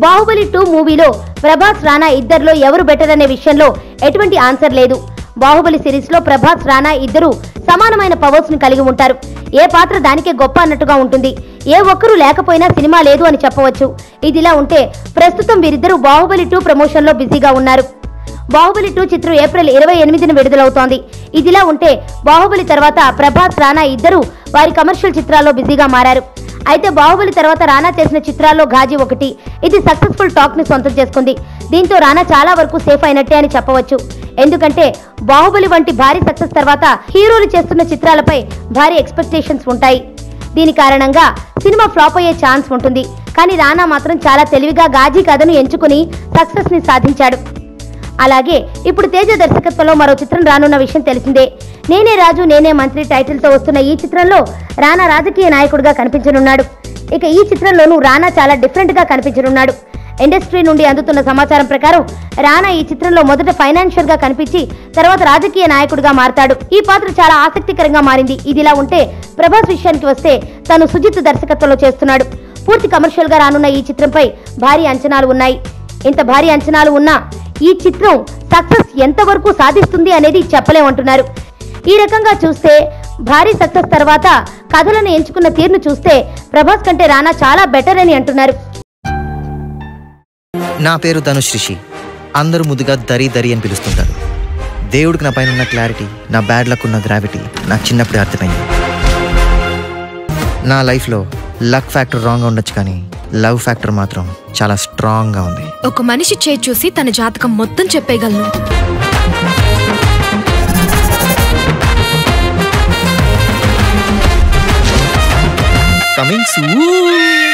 బాహుబలి 2 మూవీలో ప్రభాస్ రానా ఇద్దరిలో ఎవరు బెటర్ అనే విషయంలో ఎటువంటి ఆన్సర్ లేదు. బాహుబలి సిరీస్ లో ప్రభాస్ రానా ఇద్దరు సమానమైన పవర్స్ ని కలిగి ఉంటారు. ఏ పాత్ర దానికే గొప్ప అన్నట్టుగా ఉంటుంది. ఏ ఒక్కరూ లేకపోయినా సినిమా లేదు అని చెప్పవచ్చు. ఇదిలా ఉంటే ప్రస్తుతం వీరిద్దరూ బాహుబలి 2 ప్రమోషన్ లో బిజీగా ఉన్నారు. బాహుబలి 2 చిత్రం ఏప్రిల్ 28న విడుదలవుతోంది. ఇదిలా ఉంటే బాహుబలి తర్వాత ప్రభాస్ రానా ఇద్దరు వారి కమర్షియల్ చిత్రాల్లో బిజీగా మారారు. అయితే బాహుబలి తర్వాత రానా చేసిన చిత్రాల్లో ఘాజీ ఒకటి. ఇది సక్సెస్ఫుల్ టాక్ ని సొంతం చేసుకుంది. దీంతో రానా చాలా వరకు సేఫ్ అయినట్టే అని చెప్పవచ్చు. ఎందుకంటే బాహుబలి వంటి భారీ సక్సెస్ తర్వాత హీరోలు చేస్తున్న చిత్రాలపై భారీ ఎక్స్పెక్టేషన్స్ ఉంటాయి. దీని కారణంగా సినిమా ఫ్లాప్ అయ్యే ఛాన్స్ ఉంటుంది. కానీ రానా మాత్రం చాలా తెలివిగా ఘాజీ కథను ఎంచుకుని సక్సెస్ ని సాధించాడు. అలాగే ఇప్పుడు తేజ దర్శకత్వంలో మరో చిత్రం రానున్న విషయం తెలిసిందే. నేనే రాజు నేనే మంత్రి టైటిల్ తో వస్తున్న ఈ చిత్రంలో రానా రాజకీయ నాయకుడిగా కనిపించనున్నాడు. ఇక ఈ చిత్రంలోనూ రానా చాలా డిఫరెంట్ గా కనిపించనున్నాడు. ఇండస్ట్రీ నుండి అందుతున్న సమాచారం ప్రకారం రానా ఈ చిత్రంలో మొదట ఫైనాన్షియల్ గా కనిపించి తర్వాత రాజకీయ నాయకుడిగా మారతాడు. ఈ పాత్ర చాలా ఆసక్తికరంగా మారింది. ఇదిలా ఉంటే ప్రభాస్ విషయానికి వస్తే తను సుజిత్ దర్శకత్వంలో చేస్తున్నాడు. పూర్తి కమర్షియల్ గా రానున్న ఈ చిత్రంపై భారీ అంచనాలు ఉన్నాయి. ఇంత భారీ అంచనాలు ఉన్నా ఈ చిత్రం సక్సెస్ ఎంతవరకు సాధిస్తుంది అనేది చెప్పలేమంటున్నారు. ఈ రకంగా చూస్తే భారీ సక్సెస్ తర్వాత కథలను ఎంచుకున్న తీరును చూస్తే ప్రభాస్ కంటే రానా చాలా బెటర్ అని అంటున్నారు. నా పేరు ధనుష్ రిషి. అందరూ ముద్దుగా దరి దరి అని పిలుస్తుంటారు. దేవుడికి నా పైన ఉన్న క్లారిటీ, నా బ్యాడ్ లక్ ఉన్న గ్రావిటీ నాకు చిన్నప్పుడే అర్థమైంది. నా లైఫ్లో లక్ ఫ్యాక్టర్ రాంగ్గా ఉండొచ్చు, కానీ లవ్ ఫ్యాక్టర్ మాత్రం చాలా స్ట్రాంగ్గా ఉంది. ఒక మనిషి చేయి చూసి తన జాతకం మొత్తం చెప్పేయగలను. Coming soon.